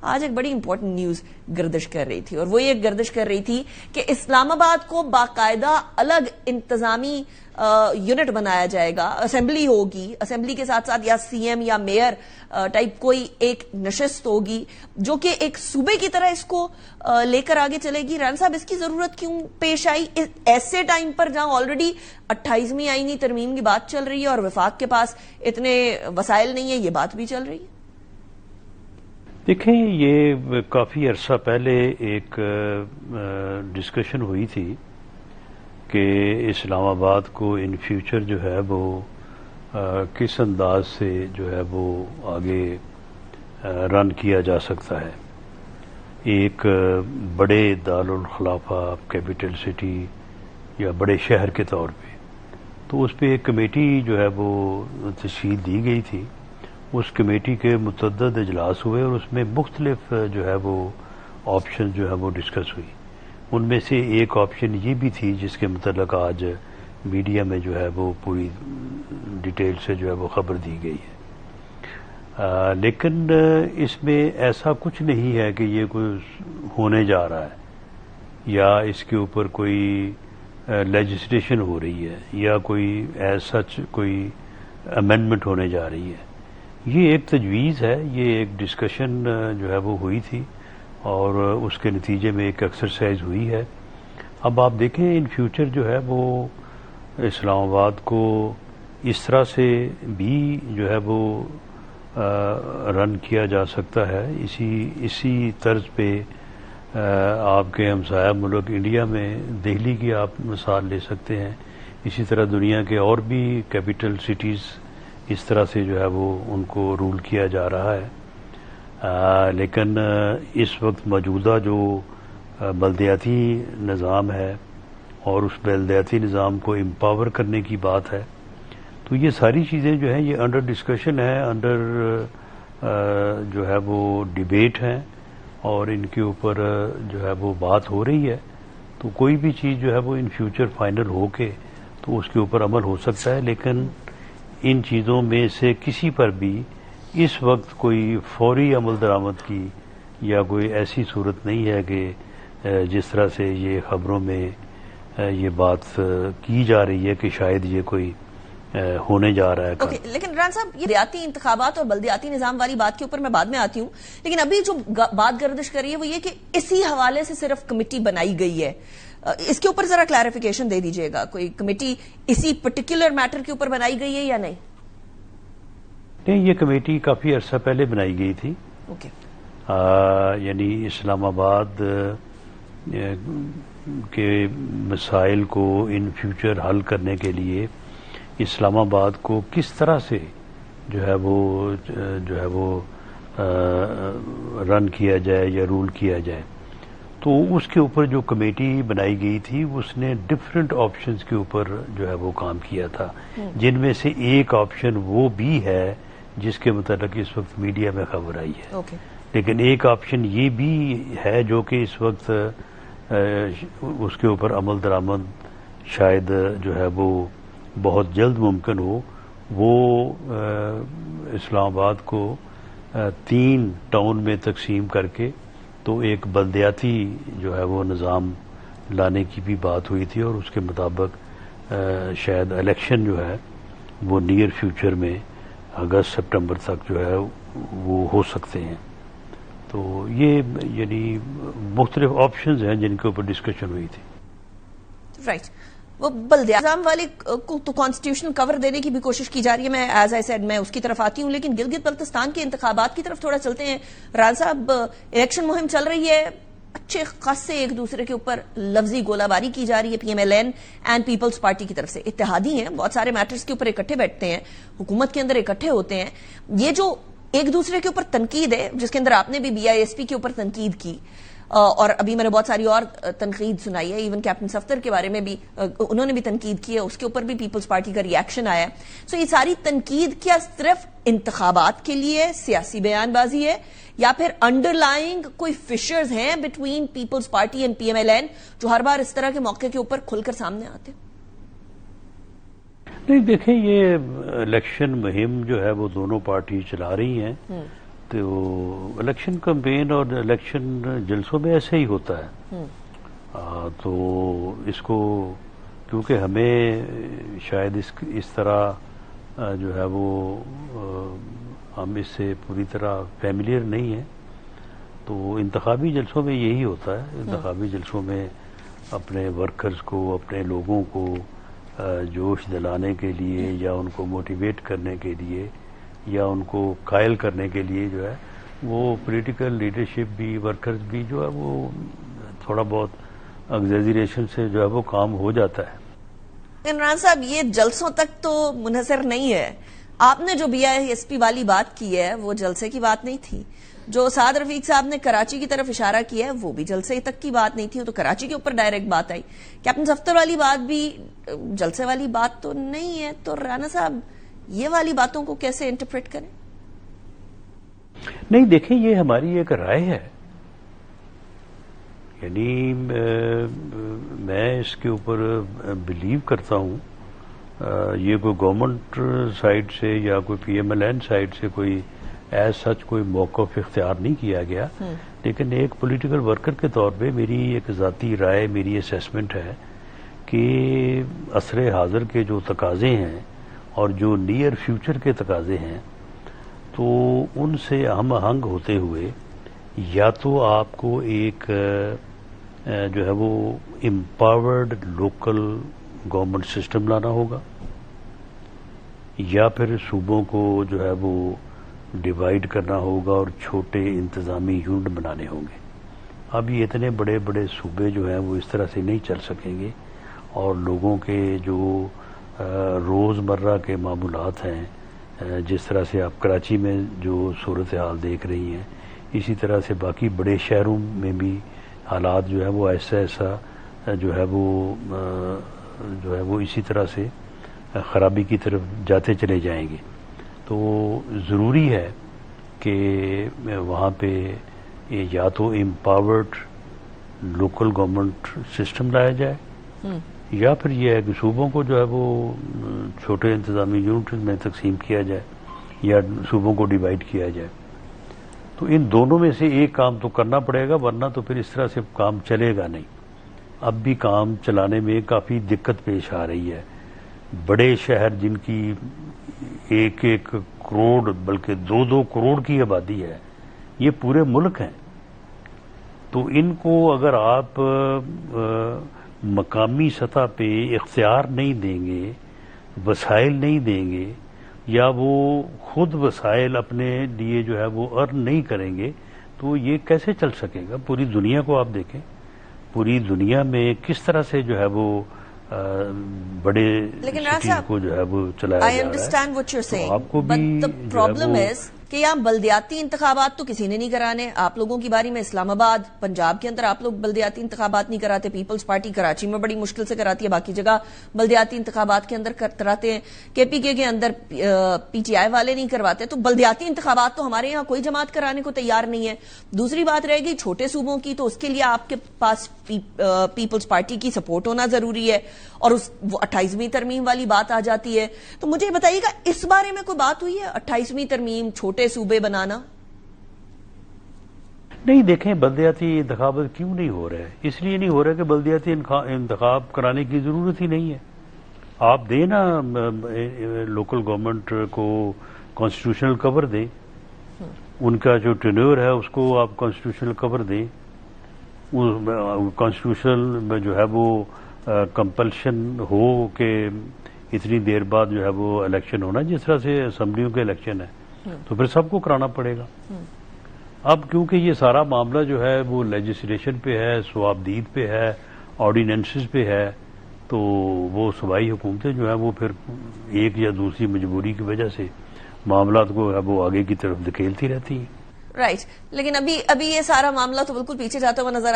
آج ایک بڑی امپورٹنٹ نیوز گردش کر رہی تھی، اور وہ یہ گردش کر رہی تھی کہ اسلام آباد کو باقاعدہ الگ انتظامی یونٹ بنایا جائے گا، اسمبلی ہوگی، اسمبلی کے ساتھ ساتھ یا سی ایم یا میئر ٹائپ کوئی ایک نشست ہوگی جو کہ ایک صوبے کی طرح اس کو لے کر آگے چلے گی۔ رائنا صاحب، اس کی ضرورت کیوں پیش آئی ایسے ٹائم پر جہاں آلریڈی 28ویں آئینی ترمیم کی بات چل رہی ہے اور وفاق کے پاس اتنے وسائل نہیں ہیں، یہ بات بھی چل رہی ہے؟ دیکھیں، یہ کافی عرصہ پہلے ایک ڈسکشن ہوئی تھی کہ اسلام آباد کو ان فیوچر جو ہے وہ کس انداز سے جو ہے وہ آگے رن کیا جا سکتا ہے، ایک بڑے دارالخلافہ کیپٹل سٹی یا بڑے شہر کے طور پہ۔ تو اس پہ ایک کمیٹی جو ہے وہ تشکیل دی گئی تھی، اس کمیٹی کے متعدد اجلاس ہوئے اور اس میں مختلف جو ہے وہ آپشن جو ہے وہ ڈسکس ہوئی۔ ان میں سے ایک آپشن یہ بھی تھی جس کے متعلق آج میڈیا میں جو ہے وہ پوری ڈیٹیل سے جو ہے وہ خبر دی گئی ہے، لیکن اس میں ایسا کچھ نہیں ہے کہ یہ کوئی ہونے جا رہا ہے یا اس کے اوپر کوئی لیجسلیشن ہو رہی ہے یا کوئی ایز سچ کوئی امینڈمنٹ ہونے جا رہی ہے۔ یہ ایک تجویز ہے، یہ ایک ڈسکشن جو ہے وہ ہوئی تھی اور اس کے نتیجے میں ایک ایکسرسائز ہوئی ہے۔ اب آپ دیکھیں ان فیوچر جو ہے وہ اسلام آباد کو اس طرح سے بھی جو ہے وہ رن کیا جا سکتا ہے، اسی طرز پہ آپ کے ہمسایہ ملک انڈیا میں دہلی کی آپ مثال لے سکتے ہیں، اسی طرح دنیا کے اور بھی کیپٹل سٹیز اس طرح سے جو ہے وہ ان کو رول کیا جا رہا ہے۔ لیکن اس وقت موجودہ جو بلدیاتی نظام ہے اور اس بلدیاتی نظام کو امپاور کرنے کی بات ہے، تو یہ ساری چیزیں جو ہیں یہ انڈر ڈسکشن ہے، انڈر جو ہے وہ ڈیبیٹ ہیں اور ان کے اوپر جو ہے وہ بات ہو رہی ہے۔ تو کوئی بھی چیز جو ہے وہ ان فیوچر فائنل ہو کے تو اس کے اوپر عمل ہو سکتا ہے، لیکن ان چیزوں میں سے کسی پر بھی اس وقت کوئی فوری عمل درآمد کی یا کوئی ایسی صورت نہیں ہے کہ جس طرح سے یہ خبروں میں یہ بات کی جا رہی ہے کہ شاید یہ کوئی ہونے جا رہا ہے۔ لیکن رائنا صاحب، یہ بلدیاتی انتخابات اور بلدیاتی نظام والی بات کے اوپر میں بعد میں آتی ہوں، لیکن ابھی جو بات گردش کر رہی ہے وہ یہ کہ اسی حوالے سے صرف کمیٹی بنائی گئی ہے، اس کے اوپر ذرا کلیریفیکیشن دے دیجئے گا، کوئی کمیٹی اسی پرٹیکولر میٹر کے اوپر بنائی گئی ہے یا نہیں؟ نہیں، یہ کمیٹی کافی عرصہ پہلے بنائی گئی تھی، یعنی اسلام آباد کے مسائل کو ان فیوچر حل کرنے کے لیے اسلام آباد کو کس طرح سے جو ہے وہ رن کیا جائے یا رول کیا جائے، تو اس کے اوپر جو کمیٹی بنائی گئی تھی اس نے ڈفرینٹ آپشنز کے اوپر جو ہے وہ کام کیا تھا، جن میں سے ایک آپشن وہ بھی ہے جس کے متعلق اس وقت میڈیا میں خبر آئی ہے، لیکن ایک آپشن یہ بھی ہے جو کہ اس وقت اس کے اوپر عمل درآمد شاید جو ہے وہ بہت جلد ممکن ہو، وہ اسلام آباد کو 3 ٹاؤن میں تقسیم کر کے تو ایک بلدیاتی جو ہے وہ نظام لانے کی بھی بات ہوئی تھی، اور اس کے مطابق شاید الیکشن جو ہے وہ نیئر فیوچر میں اگست سپٹمبر تک جو ہے وہ ہو سکتے ہیں۔ تو یہ یعنی مختلف آپشنز ہیں جن کے اوپر ڈسکشن ہوئی تھی۔ رائٹ، وہ بلدیاتی نظام والے کو تو کانسٹیٹیوشنل کور دینے کی بھی کوشش کی جا رہی ہے، میں ایز آئی سیڈ میں اس کی طرف آتی ہوں، لیکن گلگت بلتستان کے انتخابات کی طرف تھوڑا چلتے ہیں۔ رائنا صاحب، الیکشن مہم چل رہی ہے، اچھے خاصے ایک دوسرے کے اوپر لفظی گولہ باری کی جا رہی ہے، پی ایم ایل این اینڈ پیپلز پارٹی کی طرف سے، اتحادی ہیں، بہت سارے میٹرز کے اوپر اکٹھے بیٹھتے ہیں، حکومت کے اندر اکٹھے ہوتے ہیں۔ یہ جو ایک دوسرے کے اوپر تنقید ہے، جس کے اندر آپ نے بھی بی آئی ایس پی کے اوپر تنقید کی، اور ابھی میں نے بہت ساری اور تنقید سنائی ہے، ایون کیپٹن صفدر کے بارے میں بھی انہوں نے بھی تنقید کی ہے، اس کے اوپر بھی پیپلز پارٹی کا ری ایکشن آیا ہے۔ سو یہ ساری تنقید کیا صرف انتخابات کے لیے سیاسی بیان بازی ہے، یا پھر انڈر لائنگ کوئی فشرز ہیں بٹوین پیپلز پارٹی اینڈ پی ایم ایل این جو ہر بار اس طرح کے موقع کے اوپر کھل کر سامنے آتے ہیں؟ نہیں، دیکھیں، یہ الیکشن مہم جو ہے وہ دونوں پارٹی چلا رہی ہیں، تو الیکشن کمپین اور الیکشن جلسوں میں ایسے ہی ہوتا ہے. تو اس کو کیونکہ ہمیں شاید اس طرح جو ہے وہ ہم اس سے پوری طرح فیملیئر نہیں ہیں، تو انتخابی جلسوں میں یہی ہوتا ہے. انتخابی جلسوں میں اپنے ورکرز کو، اپنے لوگوں کو جوش دلانے کے لیے یا ان کو موٹیویٹ کرنے کے لیے یا ان کو قائل کرنے کے لیے جو ہے وہ پولیٹیکل لیڈرشپ بھی، ورکرز بھی جو ہے وہ تھوڑا بہت ایگزیجریشن سے جو ہے وہ کام ہو جاتا ہے. عمران صاحب، یہ جلسوں تک تو منحصر نہیں ہے. آپ نے جو BISP والی بات کی ہے وہ جلسے کی بات نہیں تھی. جو سعد رفیق صاحب نے کراچی کی طرف اشارہ کیا ہے وہ بھی جلسے تک کی بات نہیں تھی، وہ تو کراچی کے اوپر ڈائریکٹ بات آئی. کیپٹن صفدر والی بات بھی جلسے والی بات تو نہیں ہے. تو رانا صاحب یہ والی باتوں کو کیسے انٹرپریٹ کریں؟ نہیں دیکھیں، یہ ہماری ایک رائے ہے. یعنی میں اس کے اوپر بلیو کرتا ہوں. یہ کوئی گورنمنٹ سائڈ سے یا کوئی PMLN سائڈ سے کوئی ایز سچ کوئی موقف اختیار نہیں کیا گیا، لیکن ایک پولیٹیکل ورکر کے طور پہ میری ایک ذاتی رائے، میری اسیسمنٹ ہے کہ عصر حاضر کے جو تقاضے ہیں اور جو نیئر فیوچر کے تقاضے ہیں، تو ان سے ہم آہنگ ہوتے ہوئے یا تو آپ کو ایک جو ہے وہ امپاورڈ لوکل گورنمنٹ سسٹم لانا ہوگا، یا پھر صوبوں کو جو ہے وہ ڈیوائیڈ کرنا ہوگا اور چھوٹے انتظامی یونٹ بنانے ہوں گے. اب یہ اتنے بڑے بڑے صوبے جو ہیں وہ اس طرح سے نہیں چل سکیں گے، اور لوگوں کے جو روزمرہ کے معمولات ہیں، جس طرح سے آپ کراچی میں جو صورتحال دیکھ رہی ہیں، اسی طرح سے باقی بڑے شہروں میں بھی حالات جو ہے وہ ایسا جو ہے وہ اسی طرح سے خرابی کی طرف جاتے چلے جائیں گے. تو ضروری ہے کہ وہاں پہ یا تو امپاورڈ لوکل گورنمنٹ سسٹم لایا جائے، یا پھر یہ ہے کہ صوبوں کو جو ہے وہ چھوٹے انتظامی یونٹ میں تقسیم کیا جائے یا صوبوں کو ڈیوائیڈ کیا جائے. تو ان دونوں میں سے ایک کام تو کرنا پڑے گا، ورنہ تو پھر اس طرح سے کام چلے گا نہیں. اب بھی کام چلانے میں کافی دقت پیش آ رہی ہے. بڑے شہر جن کی 1 کروڑ بلکہ 2 کروڑ کی آبادی ہے، یہ پورے ملک ہیں. تو ان کو اگر آپ مقامی سطح پہ اختیار نہیں دیں گے، وسائل نہیں دیں گے، یا وہ خود وسائل اپنے لیے جو ہے وہ ارن نہیں کریں گے، تو یہ کیسے چل سکے گا؟ پوری دنیا کو آپ دیکھیں، پوری دنیا میں کس طرح سے جو ہے وہ بڑے سٹیز کو جو ہے وہ چلایا جا رہا ہے. I understand what you're saying, آپ کو but بھی the problem is کہ یہاں بلدیاتی انتخابات تو کسی نے نہیں کرانے. آپ لوگوں کی باری میں اسلام آباد، پنجاب کے اندر آپ لوگ بلدیاتی انتخابات نہیں کراتے. پیپلز پارٹی کراچی میں بڑی مشکل سے کراتی ہے، باقی جگہ بلدیاتی انتخابات کے اندر کراتے ہیں. KPK کے اندر PTI والے نہیں کرواتے. تو بلدیاتی انتخابات تو ہمارے یہاں کوئی جماعت کرانے کو تیار نہیں ہے. دوسری بات رہے گی چھوٹے صوبوں کی، تو اس کے لیے آپ کے پاس پیپلز پارٹی کی سپورٹ ہونا ضروری ہے، اور وہ 28ویں ترمیم والی بات آ جاتی ہے. تو مجھے بتائیے گا اس بارے میں کوئی بات ہوئی ہے 28ویں ترمیم، چھوٹے صوبے بنانا؟ نہیں دیکھیں، بلدیاتی انتخابات کیوں نہیں ہو رہے؟ اس لیے نہیں ہو رہے کہ بلدیاتی انتخاب کرانے کی ضرورت ہی نہیں ہے. آپ دیں نا لوکل گورنمنٹ کو کانسٹیٹیوشنل کور دیں، ان کا جو ٹینیور ہے اس کو آپ کانسٹیٹیوشنل کور دیں. کانسٹیٹیوشنل میں جو ہے وہ کمپلشن ہو کہ اتنی دیر بعد جو ہے وہ الیکشن ہونا، جس طرح سے اسمبلیوں کے الیکشن ہے، تو پھر سب کو کرانا پڑے گا. اب کیونکہ یہ سارا معاملہ جو ہے وہ لیجسلیشن پہ ہے، ثوابدید پہ ہے، آرڈیننسز پہ ہے، تو وہ صوبائی حکومتیں جو ہیں وہ پھر ایک یا دوسری مجبوری کی وجہ سے معاملات کو وہ آگے کی طرف دھکیلتی رہتی ہیں. رائٹ. لیکن ابھی یہ سارا معاملہ تو بالکل پیچھے جاتا ہوا نظر